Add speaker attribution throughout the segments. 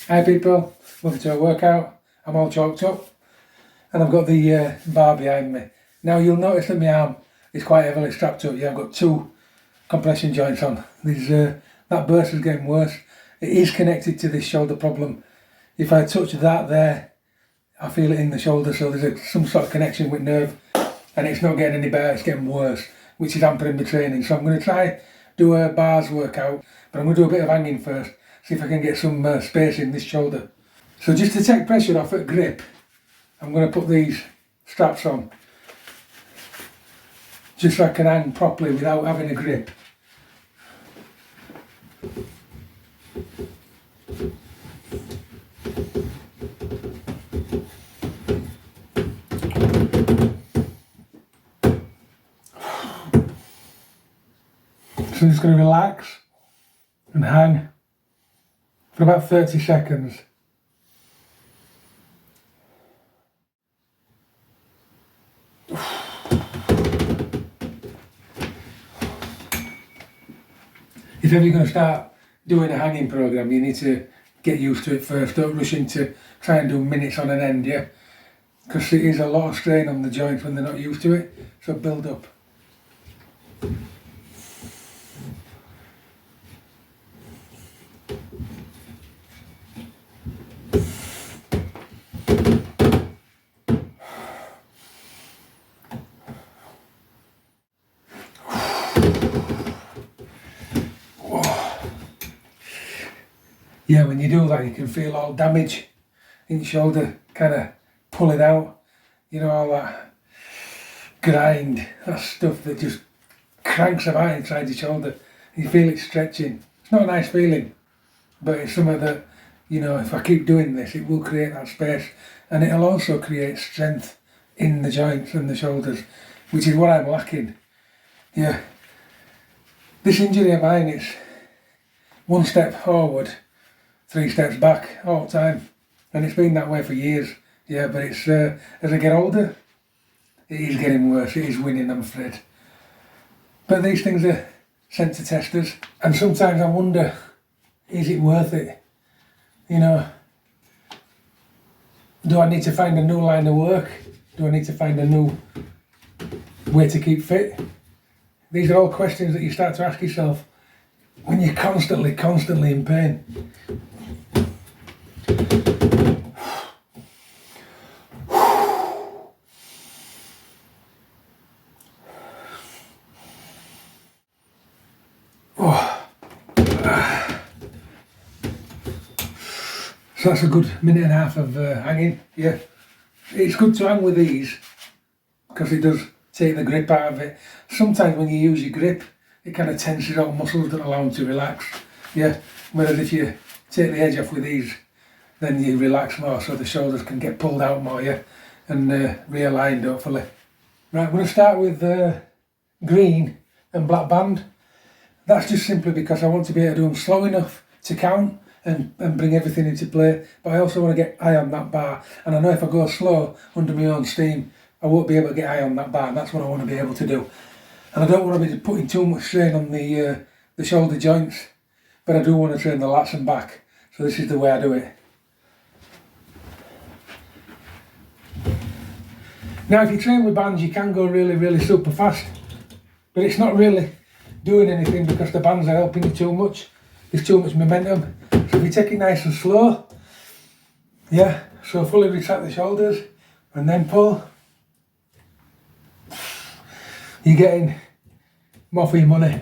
Speaker 1: Hi people, welcome to a workout. I'm all chalked up and I've got the bar behind me. Now you'll notice that my arm is quite heavily strapped up. Yeah, I've got two compression joints on. That burst is getting worse. It is connected to this shoulder problem. If I touch that there, I feel it in the shoulder, so there's some sort of connection with nerve, and it's not getting any better, it's getting worse, which is hampering my training. So I'm going to try do a bars workout, but I'm going to do a bit of hanging first, see if I can get some space in this shoulder. So just to take pressure off at grip, I'm going to put these straps on, just so I can hang properly without having a grip. So I'm just going to relax and hang for about 30 seconds. If ever you're going to start doing a hanging program, you need to get used to it first. Don't rush into try and do minutes on an end, yeah? Because it is a lot of strain on the joints when they're not used to it, so build up. Yeah, when you do that, you can feel all damage in your shoulder, kind of pull it out. You know, all that grind, that stuff that just cranks about inside your shoulder. You feel it stretching. It's not a nice feeling, but it's something that, you know, if I keep doing this, it will create that space, and it'll also create strength in the joints and the shoulders, which is what I'm lacking. Yeah, this injury of mine is one step forward, 3 steps back all the time, and it's been that way for years. Yeah, but it's as I get older, it is getting worse. It is winning, I'm afraid. But these things are sent to testers, and sometimes I wonder, is it worth it? You know, do I need to find a new line of work? Do I need to find a new way to keep fit? These are all questions that you start to ask yourself when you're constantly in pain. So that's a good minute and a half of hanging. Yeah, it's good to hang with these because it does take the grip out of it. Sometimes when you use your grip, it kind of tenses out muscles that allow them to relax. Yeah, whereas if you take the edge off with these, then you relax more, so the shoulders can get pulled out more, yeah, and realigned hopefully. Right, I'm going to start with green and black band. That's just simply because I want to be able to do them slow enough to count and bring everything into play, but I also want to get high on that bar, and I know if I go slow under my own steam, I won't be able to get high on that bar, and that's what I want to be able to do. And I don't want to be putting too much strain on the shoulder joints, but I do want to train the lats and back, so this is the way I do it. Now if you train with bands, you can go really super fast, but it's not really doing anything because the bands are helping you too much. There's too much momentum. So if you take it nice and slow, yeah, so fully retract the shoulders and then pull, you're getting more for your money.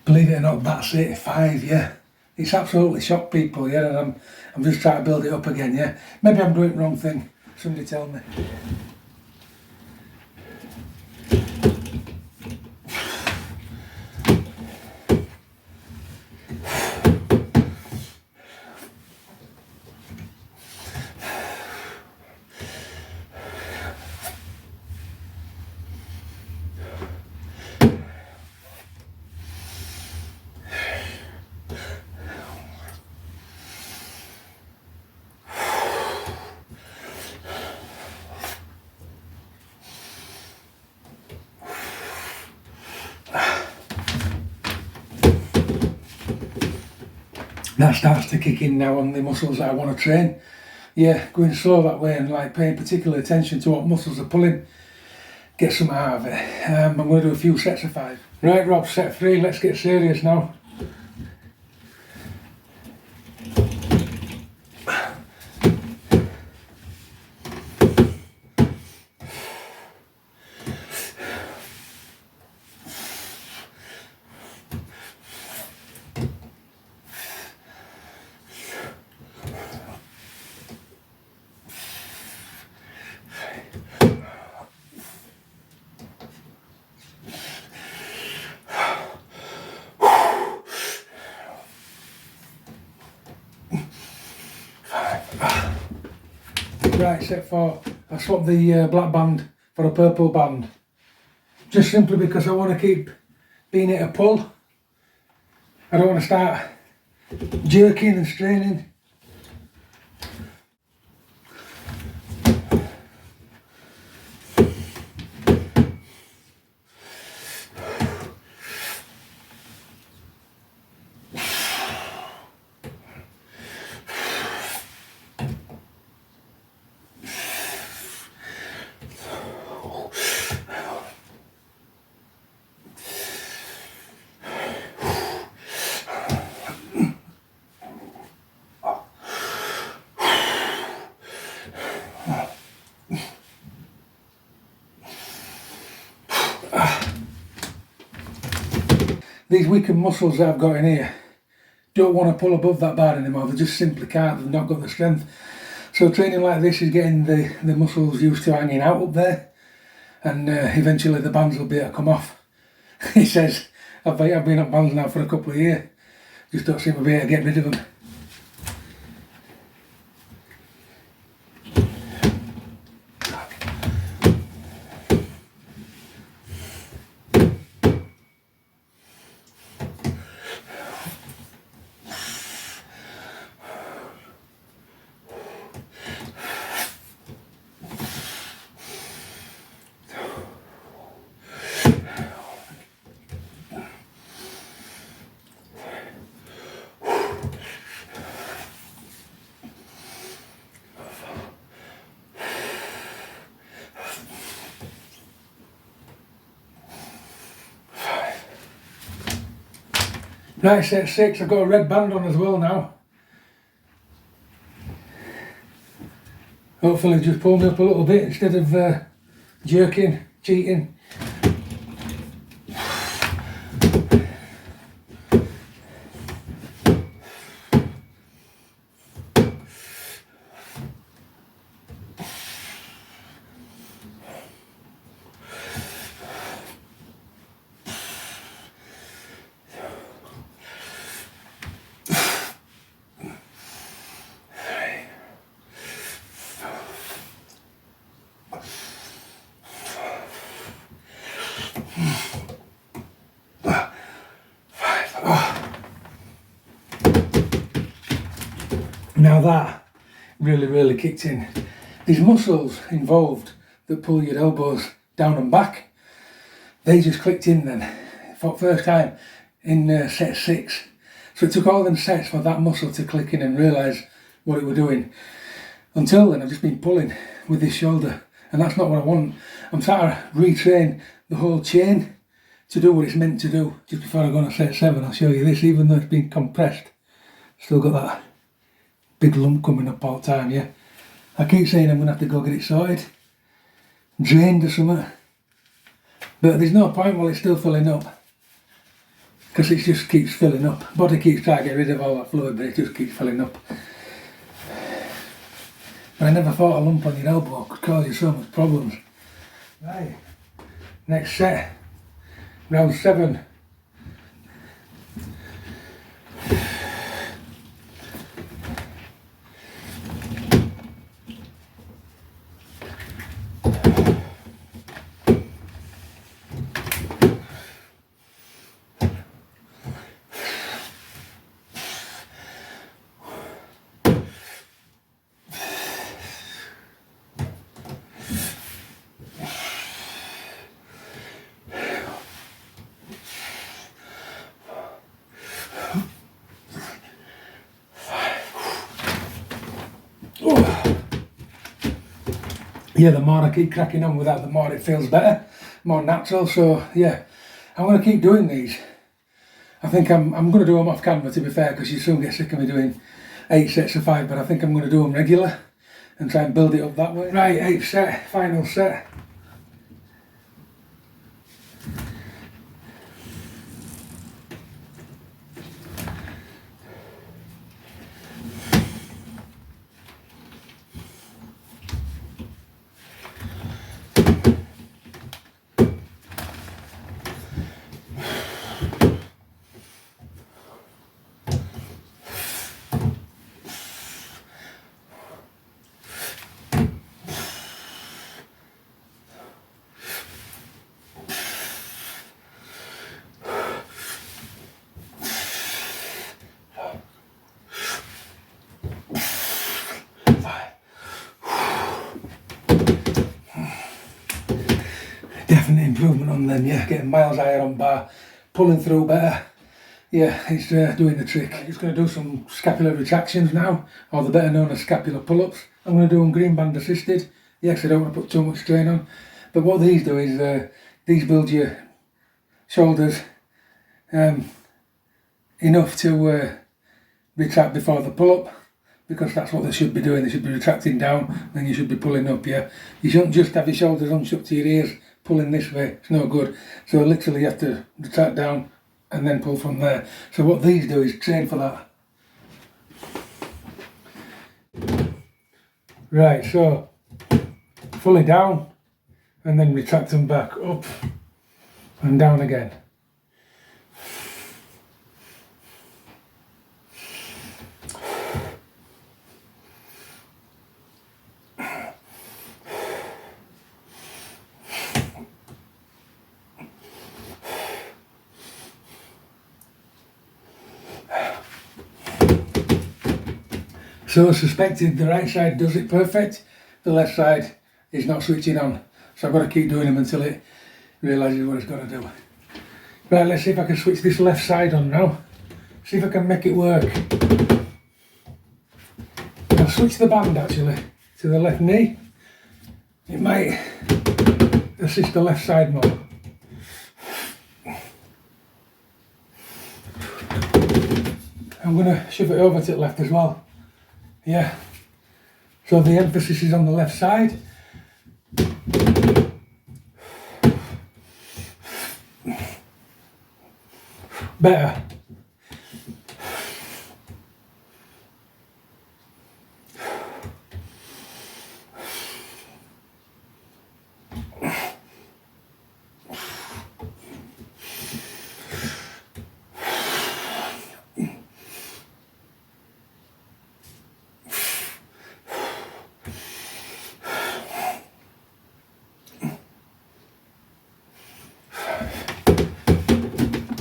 Speaker 1: Believe it or not, that's it, 5, yeah. It's absolutely shocked people, yeah, and I'm just trying to build it up again, yeah. Maybe I'm doing the wrong thing, somebody tell me. that starts to kick in now on the muscles that I want to train. Yeah, going slow that way and like paying particular attention to what muscles are pulling, get some out of it. I'm going to do a few sets of 5. Right Rob, set 3, let's get serious now. Right, set 4. I swapped the black band for a purple band. Just simply because I want to keep being able to pull. I don't want to start jerking and straining. These weakened muscles that I've got in here don't want to pull above that bar anymore. They just simply can't. They've not got the strength. So training like this is getting the muscles used to hanging out up there, and eventually the bands will be able to come off. He says, I've been on bands now for a couple of years, just don't seem to be able to get rid of them. Right, set 6, I've got a red band on as well now. Hopefully just pull me up a little bit instead of jerking, cheating. Now that really kicked in. These muscles involved that pull your elbows down and back, they just clicked in then for the first time in set 6. So it took all them sets for that muscle to click in and realise what it were doing. Until then I've just been pulling with this shoulder, and that's not what I want. I'm trying to retrain the whole chain to do what it's meant to do. Just before I go on to set 7 I'll show you this. Even though it's been compressed, still got that big lump coming up all the time, yeah. I keep saying I'm going to have to go get it sorted, drained or something, but there's no point while it's still filling up, because it just keeps filling up. Body keeps trying to get rid of all that fluid, but it just keeps filling up. But I never thought a lump on your elbow could cause you so much problems. Right, next set, round 7. yeah, the more I keep cracking on with that, the more it feels better, more natural. So yeah, I'm going to keep doing these. I think I'm going to do them off camera, to be fair, because you soon get sick of me doing 8 sets of 5, but I think I'm going to do them regular and try and build it up that way. Right, 8th set, final set. Definite improvement on them, yeah, getting miles higher on bar, pulling through better. Yeah, it's doing the trick. I'm just going to do some scapular retractions now, or the better known as scapular pull-ups. I'm going to do them green band assisted. Yes, I don't want to put too much strain on, but what these do is these build your shoulders enough to retract before the pull-up, because that's what they should be doing. They should be retracting down, then you should be pulling up. Yeah, you shouldn't just have your shoulders hunched up to your ears pulling this way. It's no good. So literally you have to retract down and then pull from there. So what these do is train for that. Right, so fully down and then retract them back up and down again. So suspected the right side does it perfect, the left side is not switching on. So I've got to keep doing them until it realises what it's got to do. Right, let's see if I can switch this left side on now. See if I can make it work. I'll switch the band actually to the left knee. It might assist the left side more. I'm going to shove it over to the left as well. Yeah, so the emphasis is on the left side. Better.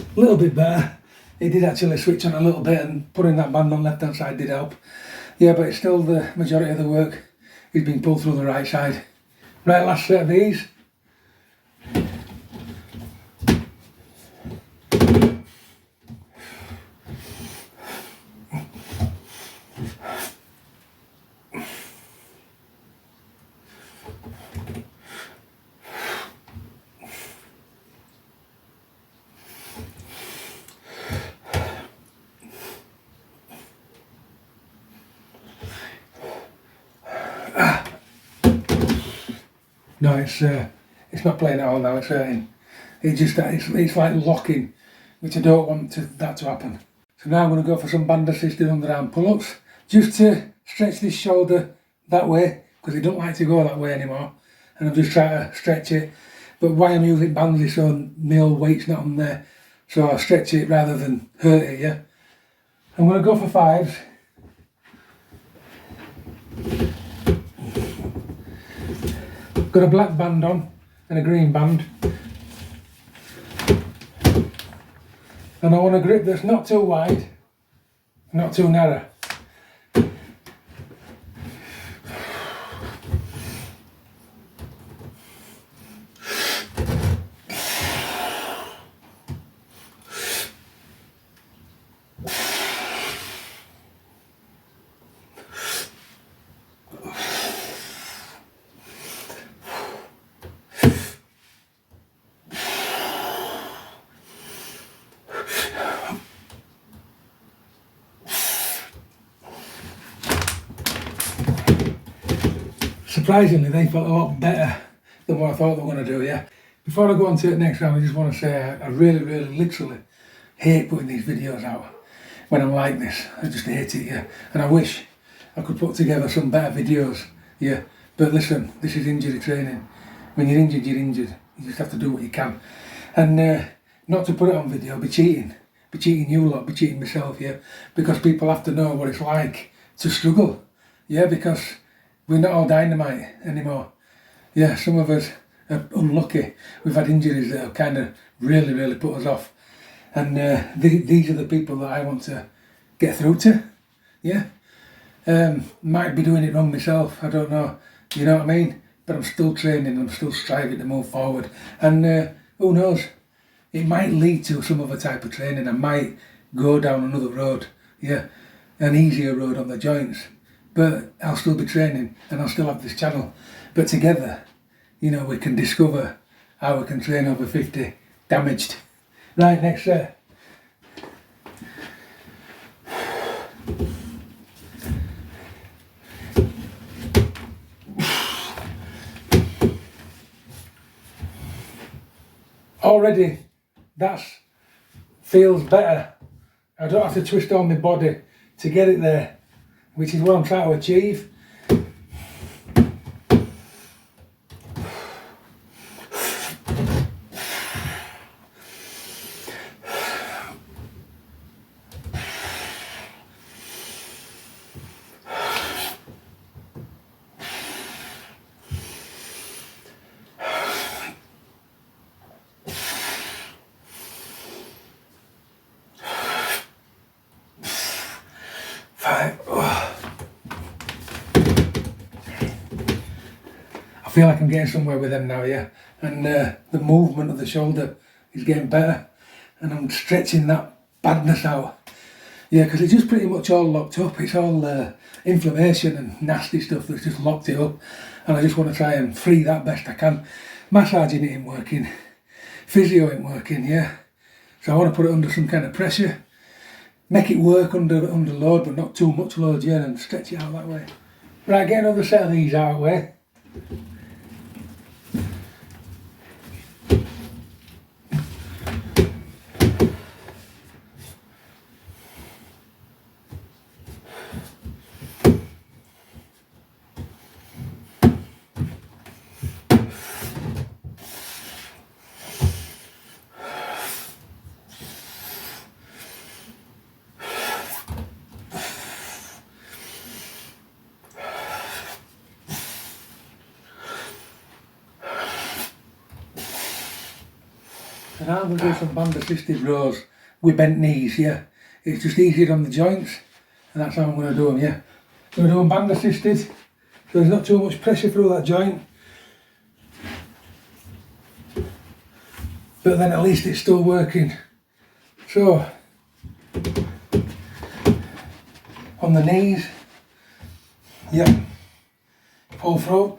Speaker 1: A little bit better. It did actually switch on a little bit, and putting that band on left hand side did help. Yeah, but it's still the majority of the work is being pulled through the right side. Right, last set of these. No, it's not playing at all now, it's hurting. It's like locking, which I don't want that to happen. So now I'm going to go for some band assisted underarm pull-ups, just to stretch this shoulder that way, because it don't like to go that way anymore. And I'm just trying to stretch it. But why I'm using bands is so my old weight's not on there. So I'll stretch it rather than hurt it, yeah. I'm going to go for 5s. Got a black band on and a green band, and I want a grip that's not too wide, not too narrow. surprisingly they felt a lot better than what I thought they were going to do, yeah. Before I go on to the next round, I just want to say I really, literally hate putting these videos out when I'm like this. I just hate it, yeah. And I wish I could put together some better videos, yeah. But listen, this is injury training. When you're injured, you're injured. You just have to do what you can. And not to put it on video, be cheating. Be cheating you lot, be cheating myself, yeah. Because people have to know what it's like to struggle, yeah, because we're not all dynamite anymore. Yeah, some of us are unlucky. We've had injuries that have kind of really put us off. And these are the people that I want to get through to, yeah. Might be doing it wrong myself, I don't know, you know what I mean? But I'm still training, I'm still striving to move forward. And who knows, it might lead to some other type of training. I might go down another road, yeah, an easier road on the joints. But I'll still be training and I'll still have this channel. But together, you know, we can discover how we can train over 50 damaged. Right, next set. Already, that feels better. I don't have to twist on my body to get it there, which is what I'm trying to achieve. I feel like I'm getting somewhere with them now, yeah. And the movement of the shoulder is getting better, and I'm stretching that badness out. Yeah, because it's just pretty much all locked up. It's all inflammation and nasty stuff that's just locked it up, and I just want to try and free that best I can. Massaging it ain't working, physio ain't working, yeah. So I want to put it under some kind of pressure, make it work under load, but not too much load, yeah, and stretch it out that way. Right, get another set of these out of the way. And I'm going to do some band assisted rows with bent knees, yeah. It's just easier on the joints, and that's how I'm going to do them, yeah. So we're doing band assisted, so there's not too much pressure through that joint. But then at least it's still working. So, on the knees, yeah, pull through.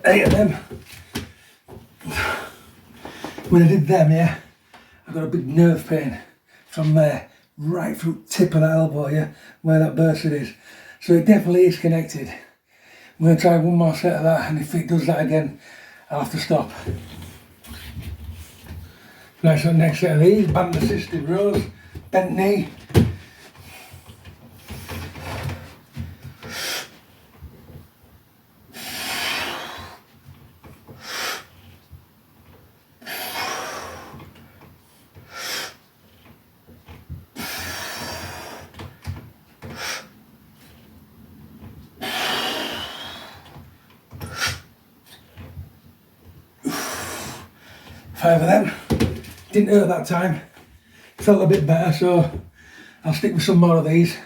Speaker 1: Eight of them. When I did them, yeah, I got a big nerve pain from there, right through the tip of that elbow, yeah, where that bursted is. So it definitely is connected. I'm going to try one more set of that, and if it does that again, I'll have to stop. Right, so next set of these, band assisted rows, bent knee. Five of them. Didn't hurt that time. Felt a bit better, so I'll stick with some more of these.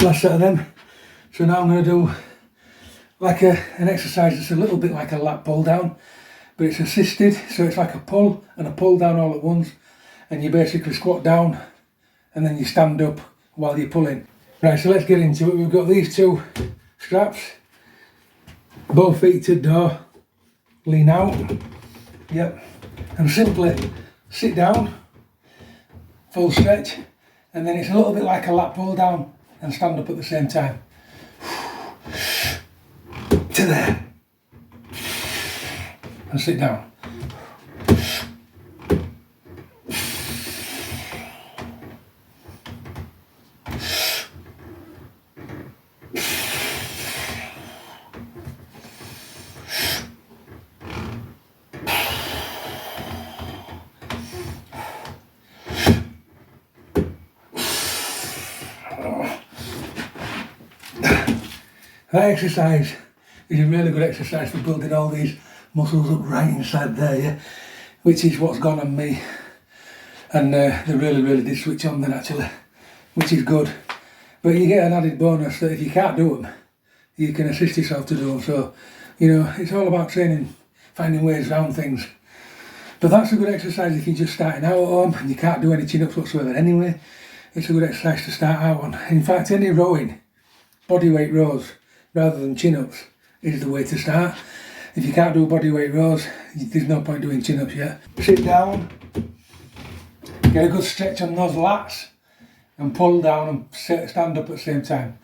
Speaker 1: Last set of them. So now I'm going to do like an exercise that's a little bit like a lat pull down, but it's assisted, so it's like a pull and a pull down all at once, and you basically squat down and then you stand up while you're pulling. Right, so let's get into it. We've got these two straps, both feet to the door, lean out, yep, and simply sit down, full stretch, and then it's a little bit like a lat pull down and stand up at the same time. To there. And sit down. That exercise is a really good exercise for building all these muscles up right inside there, yeah? Which is what's gone on me. And they really did switch on then actually, which is good. But you get an added bonus that if you can't do them, you can assist yourself to do them. So, you know, it's all about training, finding ways around things. But that's a good exercise if you're just starting out at home and you can't do any chin-ups whatsoever anyway. It's a good exercise to start out on. In fact, any rowing, bodyweight rows, rather than chin-ups, is the way to start. If you can't do bodyweight rows, there's no point doing chin-ups yet. Sit down, get a good stretch on those lats, and pull down and stand up at the same time.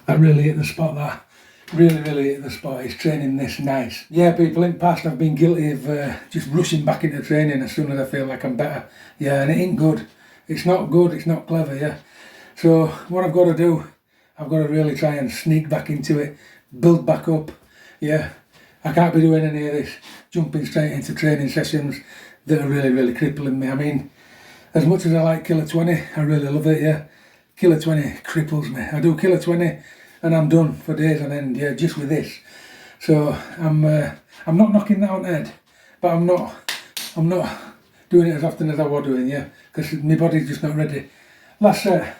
Speaker 1: That really hit the spot, that. Really hit the spot. It's training this nice. Yeah, people, in the past I've been guilty of just rushing back into training as soon as I feel like I'm better. Yeah, and it ain't good. It's not good, it's not clever, yeah. So what I've got to do, I've got to really try and sneak back into it, build back up, yeah. I can't be doing any of this, jumping straight into training sessions that are really crippling me. I mean, as much as I like Killer 20, I really love it, yeah. Killer 20 cripples me. I do Killer 20 and I'm done for days on end, yeah, just with this. So I'm not knocking that on the head, but I'm not doing it as often as I was doing, yeah, because my body's just not ready. Last set.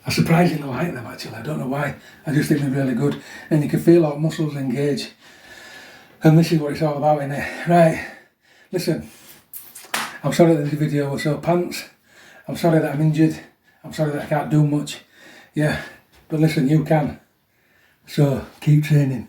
Speaker 1: I surprisingly like them actually, I don't know why, I just think they're really good and you can feel our muscles engage, and this is what it's all about, innit? Right, listen, I'm sorry that this video was so pants, I'm sorry that I'm injured, I'm sorry that I can't do much, yeah, but listen, you can, so keep training.